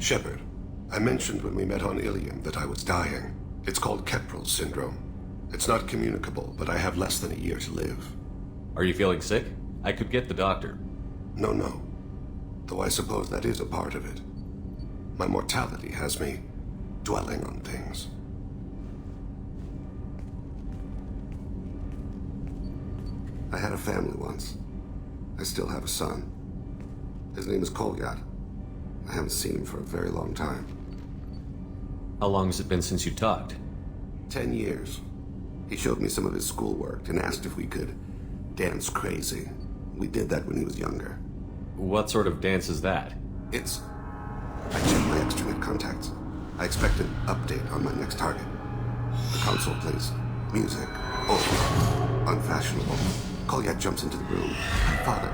Shepard, I mentioned when we met on Ilium that I was dying. It's called Kepral's syndrome. It's not communicable, but I have less than a year to live. Are you feeling sick? I could get the doctor. No. Though I suppose that is a part of it. My mortality has me dwelling on things. I had a family once. I still have a son. His name is Kolyat. I haven't seen him for a very long time. How long has it been since you talked? 10 years. He showed me some of his schoolwork and asked if we could dance crazy. We did that when he was younger. What sort of dance is that? I checked my extranet contacts. I expect an update on my next target. The console plays music. Old. Unfashionable. Kolyat jumps into the room. My father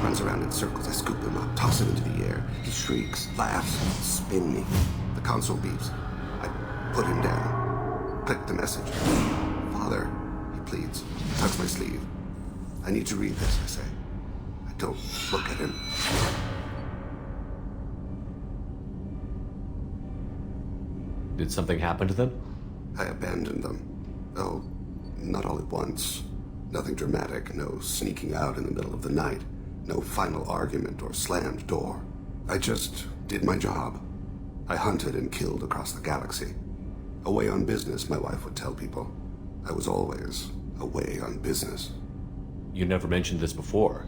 runs around in circles. I scoop him up, toss him into the air. He shrieks, laughs, spin me. The console beeps. I put him down. Click the message. Father, he pleads. Tugs my sleeve. I need to read this, I say. I don't look at him. Did something happen to them? I abandoned them. Oh, not all at once. Nothing dramatic, no sneaking out in the middle of the night, no final argument or slammed door. I just did my job. I hunted and killed across the galaxy. Away on business, my wife would tell people. I was always away on business. You never mentioned this before.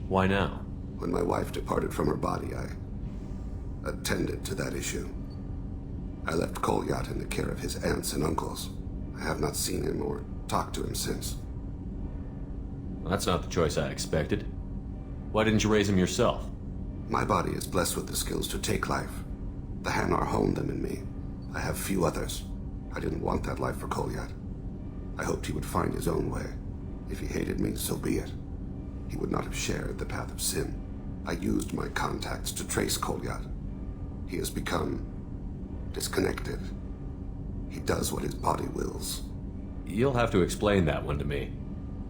Why now? When my wife departed from her body, I attended to that issue. I left Kolyat in the care of his aunts and uncles. I have not seen him or talked to him since. That's not the choice I expected. Why didn't you raise him yourself? My body is blessed with the skills to take life. The Hanar honed them in me. I have few others. I didn't want that life for Kolyat. I hoped he would find his own way. If he hated me, so be it. He would not have shared the path of sin. I used my contacts to trace Kolyat. He has become disconnected. He does what his body wills. You'll have to explain that one to me.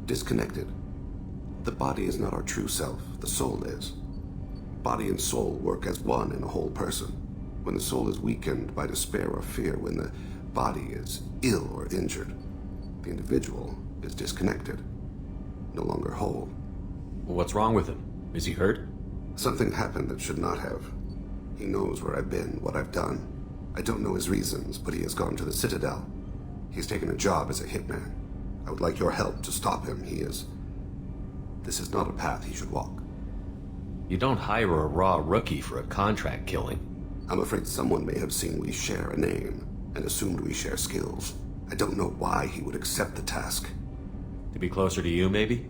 Disconnected. The body is not our true self, the soul is. Body and soul work as one in a whole person. When the soul is weakened by despair or fear, when the body is ill or injured, the individual is disconnected, no longer whole. What's wrong with him? Is he hurt? Something happened that should not have. He knows where I've been, what I've done. I don't know his reasons, but he has gone to the Citadel. He's taken a job as a hitman. I would like your help to stop him. This is not a path he should walk. You don't hire a raw rookie for a contract killing. I'm afraid someone may have seen we share a name and assumed we share skills. I don't know why he would accept the task. To be closer to you, maybe?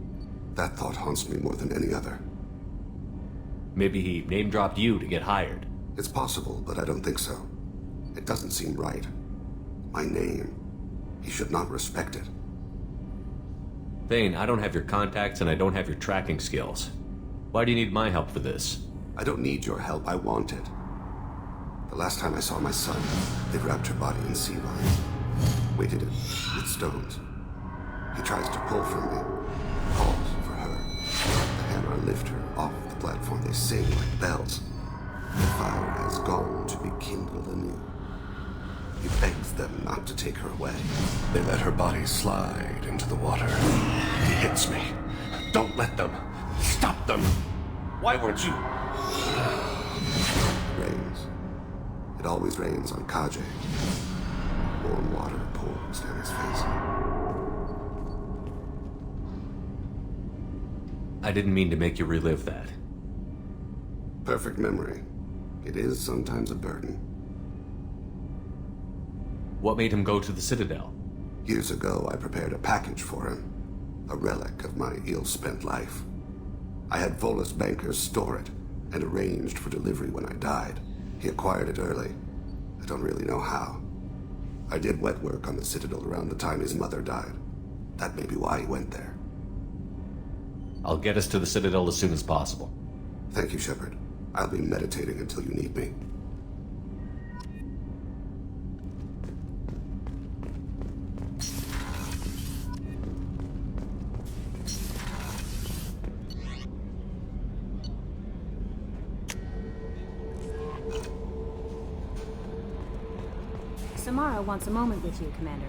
That thought haunts me more than any other. Maybe he name-dropped you to get hired. It's possible, but I don't think so. It doesn't seem right. My name. He should not respect it. Thane, I don't have your contacts and I don't have your tracking skills. Why do you need my help for this? I don't need your help. I want it. The last time I saw my son, they wrapped her body in sea vines, weighted it with stones. He tries to pull from me, calls for her. The Hanar lift her off the platform. They sing like bells. The fire has gone to be kindled anew. He begs them not to take her away. They let her body slide into the water. He hits me. Don't let them. Stop them. Why weren't you? It rains. It always rains on Kaje. Warm water pours down his face. I didn't mean to make you relive that. Perfect memory. It is sometimes a burden. What made him go to the Citadel? Years ago, I prepared a package for him. A relic of my ill-spent life. I had Volus bankers store it and arranged for delivery when I died. He acquired it early. I don't really know how. I did wet work on the Citadel around the time his mother died. That may be why he went there. I'll get us to the Citadel as soon as possible. Thank you, Shepard. I'll be meditating until you need me. Samara wants a moment with you, Commander.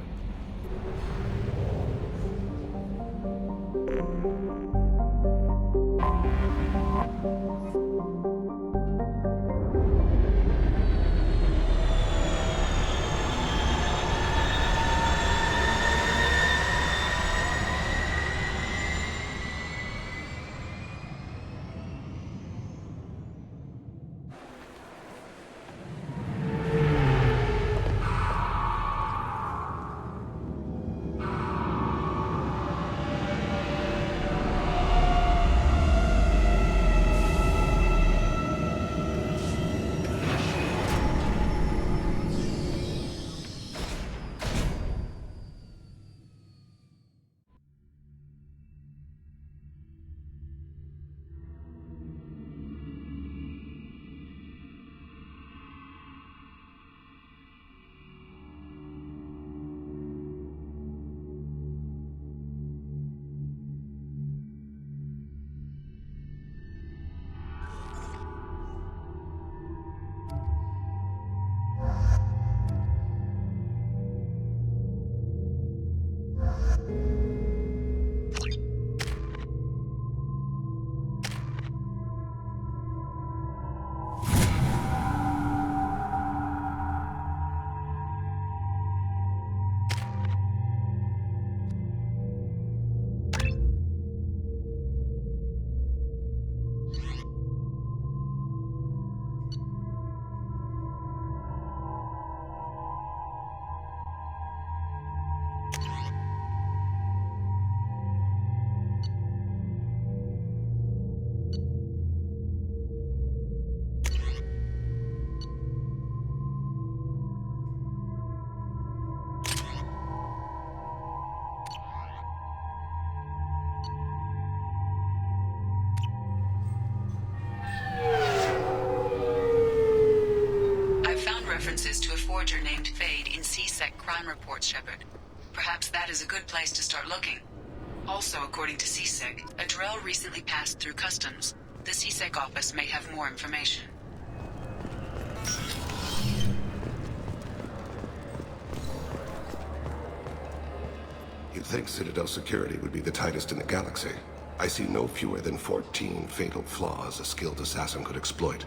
References to a forger named Fade in C-Sec crime reports, Shepard. Perhaps that is a good place to start looking. Also, according to C-Sec, a Drell recently passed through customs. The C-Sec office may have more information. You'd think Citadel security would be the tightest in the galaxy. I see no fewer than 14 fatal flaws a skilled assassin could exploit.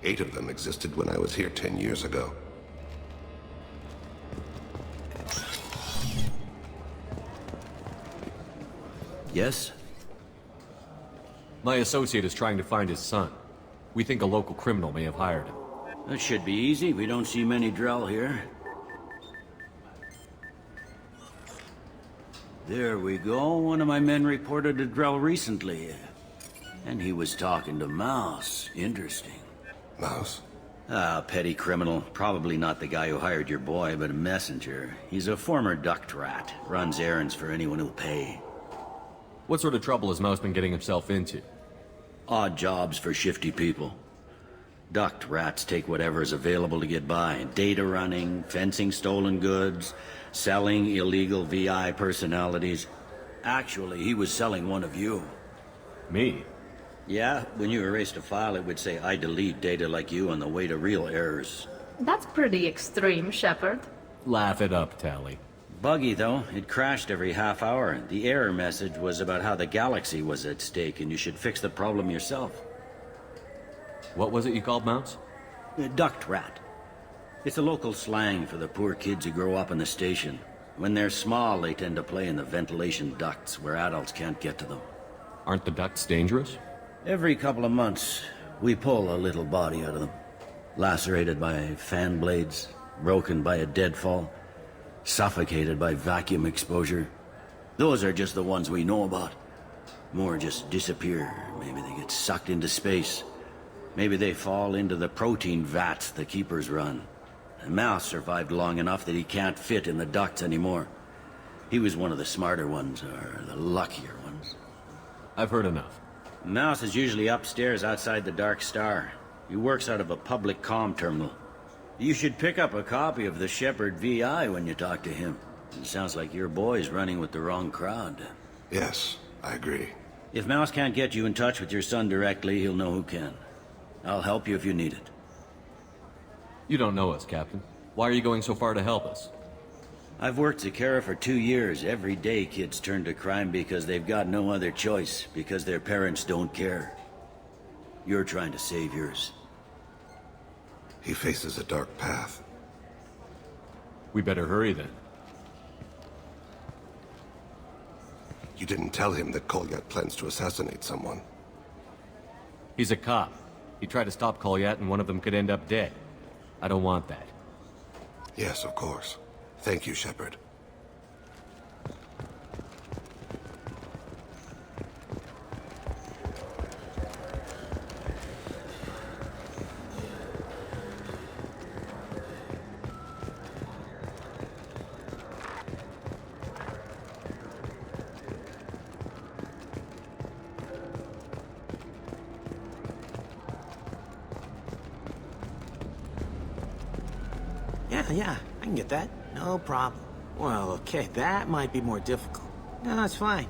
8 of them existed when I was here 10 years ago. Yes? My associate is trying to find his son. We think a local criminal may have hired him. That should be easy. We don't see many Drell here. There we go. One of my men reported a Drell recently. And he was talking to Mouse. Interesting. Mouse? Petty criminal. Probably not the guy who hired your boy, but a messenger. He's a former duct rat. Runs errands for anyone who'll pay. What sort of trouble has Mouse been getting himself into? Odd jobs for shifty people. Duct rats take whatever is available to get by. Data running, fencing stolen goods, selling illegal VI personalities. Actually, he was selling one of you. Me? Yeah, when you erased a file, it would say, I delete data like you on the way to real errors. That's pretty extreme, Shepard. Laugh it up, Tally. Buggy, though. It crashed every half hour. The error message was about how the galaxy was at stake, and you should fix the problem yourself. What was it you called Mouse? Duct rat. It's a local slang for the poor kids who grow up in the station. When they're small, they tend to play in the ventilation ducts where adults can't get to them. Aren't the ducts dangerous? Every couple of months, we pull a little body out of them. Lacerated by fan blades, broken by a deadfall, suffocated by vacuum exposure. Those are just the ones we know about. More just disappear. Maybe they get sucked into space. Maybe they fall into the protein vats the Keepers run. And Mouse survived long enough that he can't fit in the ducts anymore. He was one of the smarter ones, or the luckier ones. I've heard enough. Mouse is usually upstairs outside the Dark Star. He works out of a public comm terminal. You should pick up a copy of the Shepard VI when you talk to him. It sounds like your boy's running with the wrong crowd. Yes, I agree. If Mouse can't get you in touch with your son directly, he'll know who can. I'll help you if you need it. You don't know us, Captain. Why are you going so far to help us? I've worked at Kara for 2 years. Every day kids turn to crime because they've got no other choice, because their parents don't care. You're trying to save yours. He faces a dark path. We better hurry then. You didn't tell him that Kolyat plans to assassinate someone. He's a cop. He tried to stop Kolyat and one of them could end up dead. I don't want that. Yes, of course. Thank you, Shepard. Yeah, I can get that. No problem. Well, okay, that might be more difficult. No, it's fine.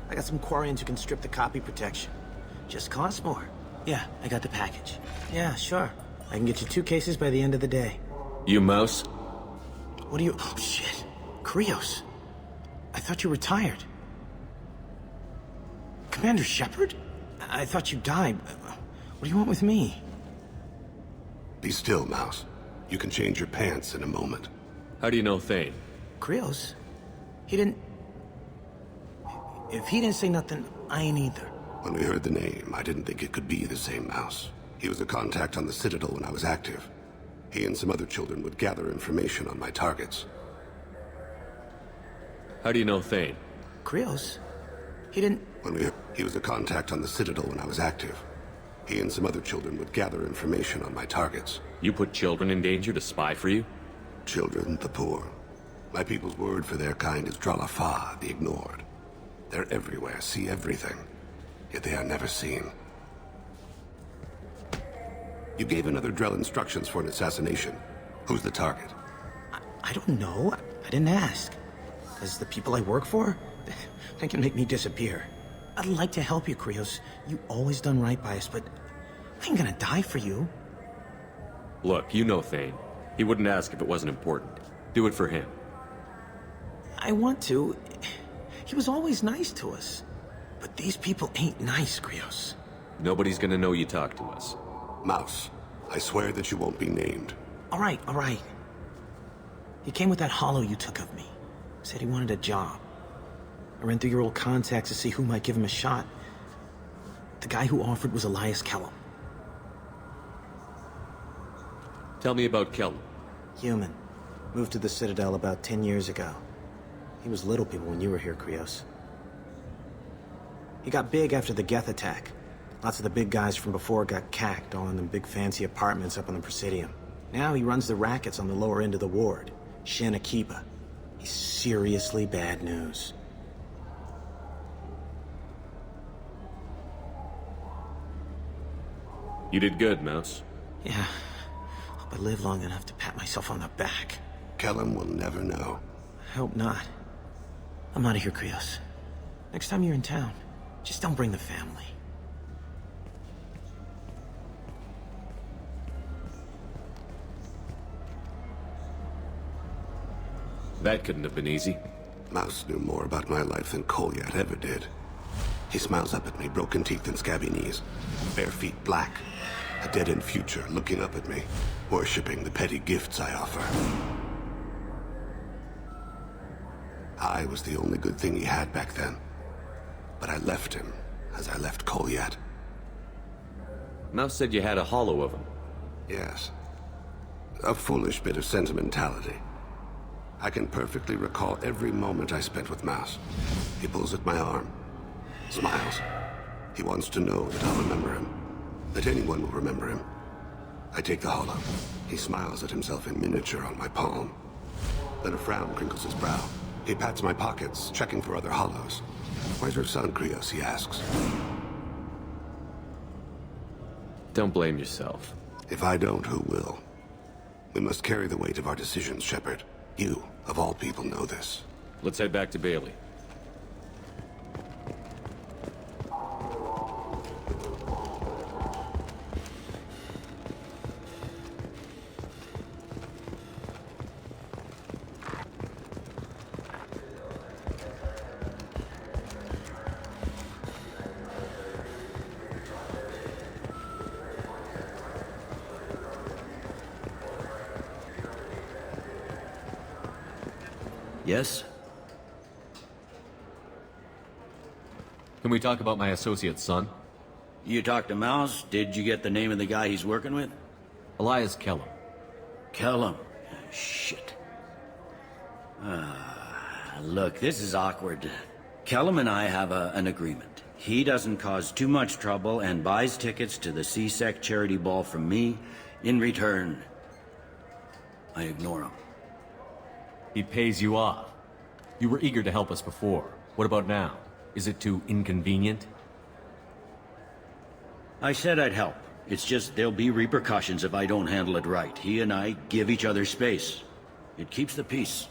I got some Quarians who can strip the copy protection. Just costs more. Yeah, I got the package. Yeah, sure. I can get you 2 cases by the end of the day. You mouse? What are you... Oh, shit. Krios. I thought you retired. Commander Shepard? I thought you died. What do you want with me? Be still, Mouse. You can change your pants in a moment. How do you know Thane? Krios? He didn't... If he didn't say nothing, I ain't either. When we heard the name, I didn't think it could be the same Mouse. He was a contact on the Citadel when I was active. He and some other children would gather information on my targets. How do you know Thane? Krios? He didn't... He was a contact on the Citadel when I was active. He and some other children would gather information on my targets. You put children in danger to spy for you? Children, the poor. My people's word for their kind is Dralafa, the ignored. They're everywhere, see everything, yet they are never seen. You gave another Drell instructions for an assassination. Who's the target? I don't know. I didn't ask. Because the people I work for, they can make me disappear. I'd like to help you, Krios. You always done right by us, but I ain't gonna die for you. Look, you know Thane. He wouldn't ask if it wasn't important. Do it for him. I want to. He was always nice to us. But these people ain't nice, Krios. Nobody's gonna know you talk to us. Mouse, I swear that you won't be named. All right. He came with that hollow you took of me. Said he wanted a job. I ran through your old contacts to see who might give him a shot. The guy who offered was Elias Kellum. Tell me about Kellum. Human. Moved to the Citadel about 10 years ago. He was little people when you were here, Krios. He got big after the Geth attack. Lots of the big guys from before got cacked, all in them big fancy apartments up on the Presidium. Now he runs the rackets on the lower end of the ward. Shin Akiba. He's seriously bad news. You did good, Mouse. Yeah. Hope I live long enough to pat myself on the back. Kellum will never know. I hope not. I'm out of here, Krios. Next time you're in town, just don't bring the family. That couldn't have been easy. Mouse knew more about my life than Kolyat ever did. He smiles up at me, broken teeth and scabby knees. Bare feet black. A dead-end future looking up at me, worshipping the petty gifts I offer. I was the only good thing he had back then. But I left him, as I left Kolyat. Mouse said you had a hollow of him. Yes. A foolish bit of sentimentality. I can perfectly recall every moment I spent with Mouse. He pulls at my arm. Smiles. He wants to know that I'll remember him. That anyone will remember him. I take the hollow. He smiles at himself in miniature on my palm. Then a frown crinkles his brow. He pats my pockets, checking for other hollows. Where's your son, Krios, he asks. Don't blame yourself. If I don't, who will? We must carry the weight of our decisions, Shepard. You, of all people, know this. Let's head back to Bailey. Yes? Can we talk about my associate's son? You talked to Mouse? Did you get the name of the guy he's working with? Elias Kellum. Kellum. Shit. Look, this is awkward. Kellum and I have an agreement. He doesn't cause too much trouble and buys tickets to the C-Sec charity ball from me. In return, I ignore him. He pays you off. You were eager to help us before. What about now? Is it too inconvenient? I said I'd help. It's just there'll be repercussions if I don't handle it right. He and I give each other space. It keeps the peace.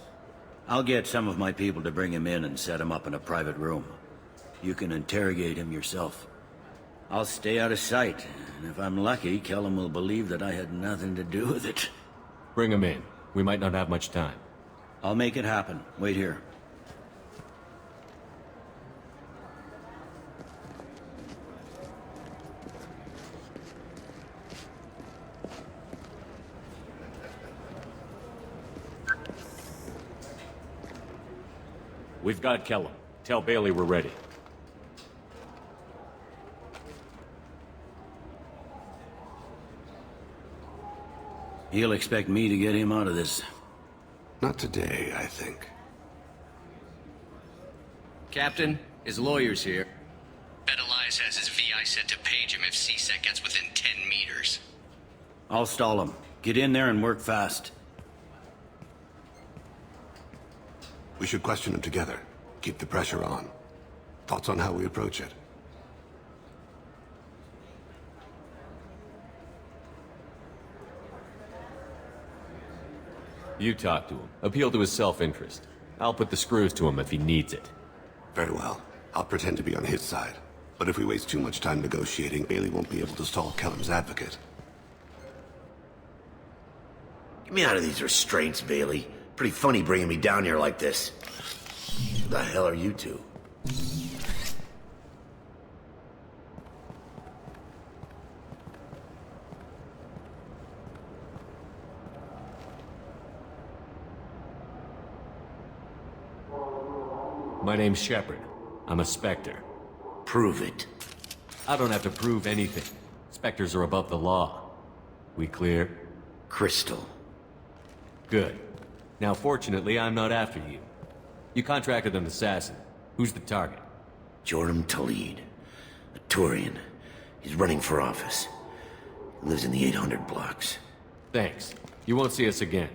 I'll get some of my people to bring him in and set him up in a private room. You can interrogate him yourself. I'll stay out of sight, and if I'm lucky, Kellum will believe that I had nothing to do with it. Bring him in. We might not have much time. I'll make it happen. Wait here. We've got Kellum. Tell Bailey we're ready. He'll expect me to get him out of this. Not today, I think. Captain, his lawyer's here. Bet Elias has his VI set to page him if C-Sec gets within 10 meters. I'll stall him. Get in there and work fast. We should question him together. Keep the pressure on. Thoughts on how we approach it? You talk to him. Appeal to his self-interest. I'll put the screws to him if he needs it. Very well. I'll pretend to be on his side. But if we waste too much time negotiating, Bailey won't be able to stall Kellum's advocate. Get me out of these restraints, Bailey. Pretty funny bringing me down here like this. Who the hell are you two? My name's Shepard. I'm a Spectre. Prove it. I don't have to prove anything. Spectres are above the law. We clear? Crystal. Good. Now, fortunately, I'm not after you. You contracted an assassin. Who's the target? Joram Talid. A Turian. He's running for office. Lives in the 800 blocks. Thanks. You won't see us again.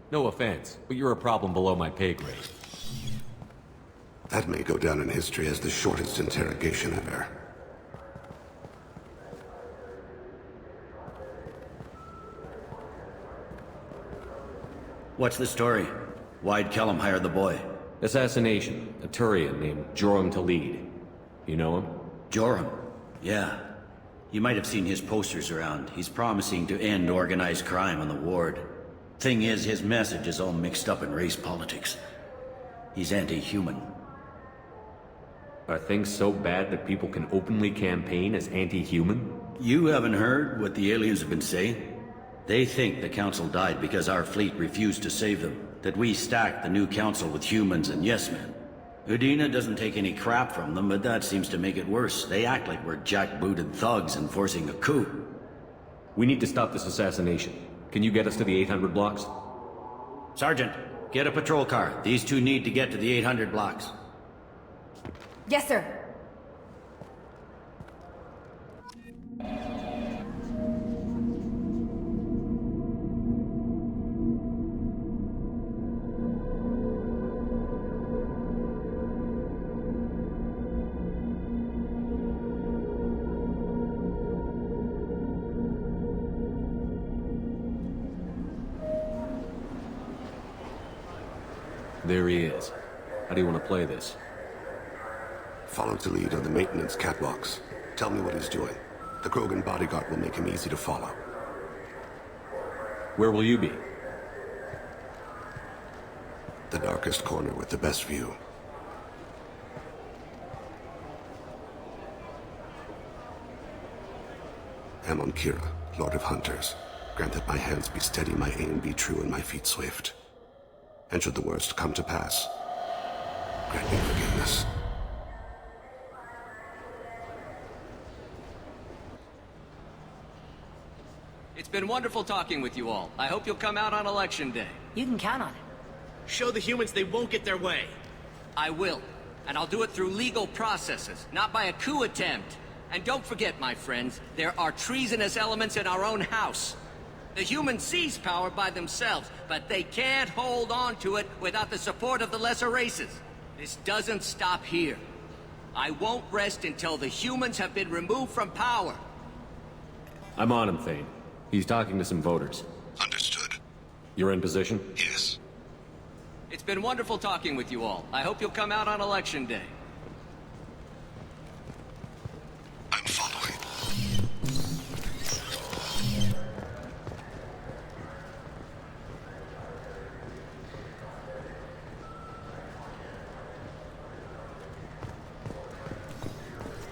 No offense, but you're a problem below my pay grade. That may go down in history as the shortest interrogation ever. What's the story? Why'd Kellum hire the boy? Assassination. A Turian named Joram Talid. You know him? Joram? Yeah. You might have seen his posters around. He's promising to end organized crime on the ward. Thing is, his message is all mixed up in race politics. He's anti-human. Are things so bad that people can openly campaign as anti-human? You haven't heard what the aliens have been saying? They think the Council died because our fleet refused to save them. That we stacked the new Council with humans and yes-men. Udina doesn't take any crap from them, but that seems to make it worse. They act like we're jackbooted thugs enforcing a coup. We need to stop this assassination. Can you get us to the 800 blocks? Sergeant, get a patrol car. These two need to get to the 800 blocks. Yes, sir. There he is. How do you want to play this? Follow to lead on the maintenance catwalks. Tell me what he's doing. The Krogan bodyguard will make him easy to follow. Where will you be? The darkest corner with the best view. Amon Kira, Lord of Hunters. Grant that my hands be steady, my aim be true, and my feet swift. And should the worst come to pass, grant me forgiveness. It's been wonderful talking with you all. I hope you'll come out on Election Day. You can count on it. Show the humans they won't get their way. I will. And I'll do it through legal processes, not by a coup attempt. And don't forget, my friends, there are treasonous elements in our own house. The humans seize power by themselves, but they can't hold on to it without the support of the lesser races. This doesn't stop here. I won't rest until the humans have been removed from power. I'm on him, Thane. He's talking to some voters. Understood. You're in position? Yes. It's been wonderful talking with you all. I hope you'll come out on Election Day. I'm following.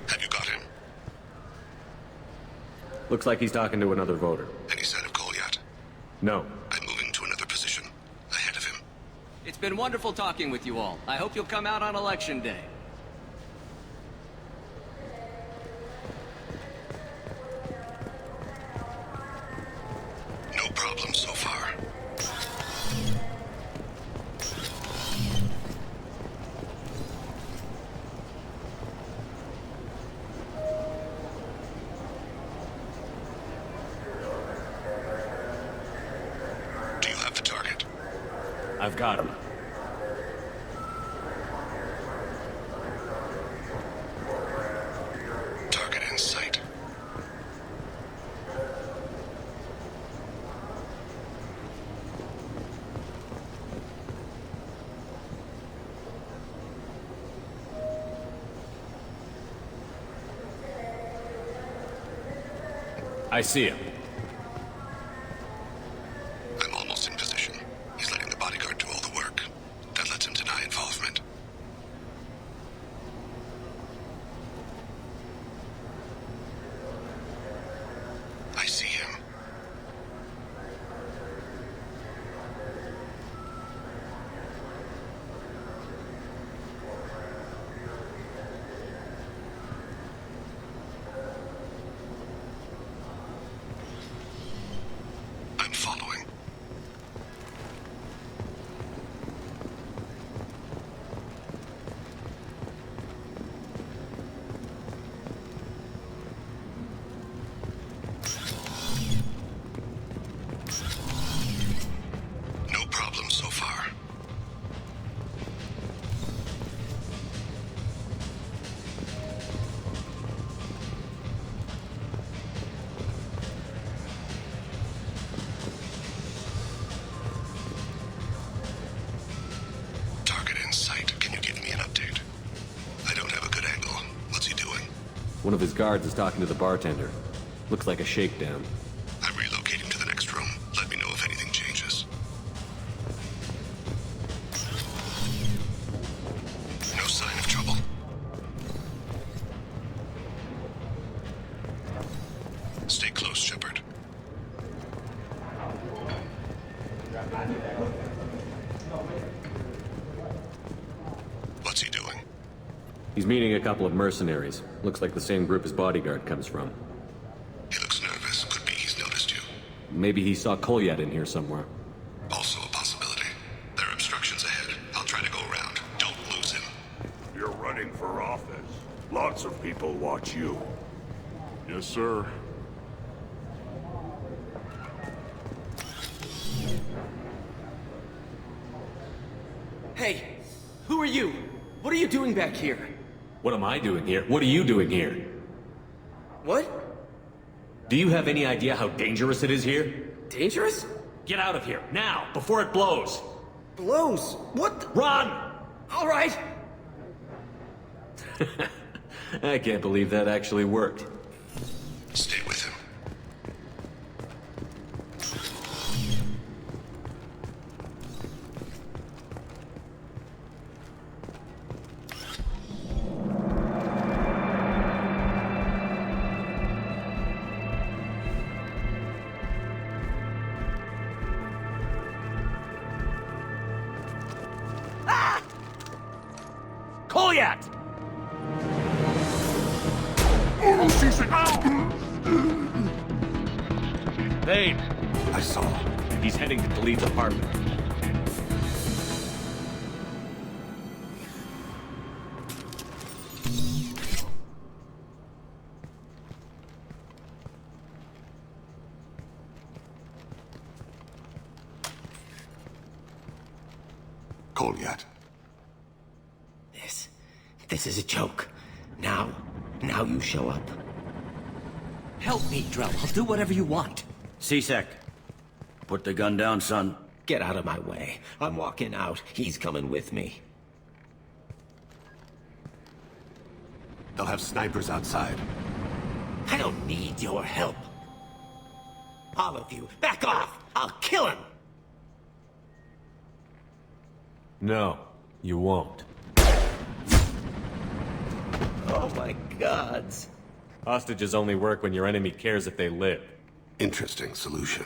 Have you got him? Looks like he's talking to another voter. Any sign of Cole yet? No. I'm moving to another position. Ahead of him. It's been wonderful talking with you all. I hope you'll come out on Election Day. No problem so far. Do you have the target? I've got him. Target in sight. I see him. I'm almost in position. He's letting the bodyguard do all the work. That lets him deny involvement. I see him. I'm following. No problem so far. Target in sight. Can you give me an update? I don't have a good angle. What's he doing? One of his guards is talking to the bartender. Looks like a shakedown. I'm relocating to the next room. Let me know if anything changes. No sign of trouble. Stay close, Shepard. What's he doing? He's meeting a couple of mercenaries. Looks like the same group his bodyguard comes from. He looks nervous. Could be he's noticed you. Maybe he saw Kolyat in here somewhere. Also a possibility. There are obstructions ahead. I'll try to go around. Don't lose him. You're running for office. Lots of people watch you. Yes, sir. Hey, who are you? What are you doing back here? What am I doing here? What are you doing here? What? Do you have any idea how dangerous it is here? Dangerous? Get out of here, now, before it blows! Blows? What? Run! All right. I can't believe that actually worked. Stay with him. Kolyat! Thane! I saw. He's heading to Khalid's apartment. Kolyat. This is a joke. Now you show up. Help me, Drell. I'll do whatever you want. C-Sec, put the gun down, son. Get out of my way. I'm walking out. He's coming with me. They'll have snipers outside. I don't need your help. All of you, back off! I'll kill him! No, you won't. Oh my gods. Hostages only work when your enemy cares if they live. Interesting solution.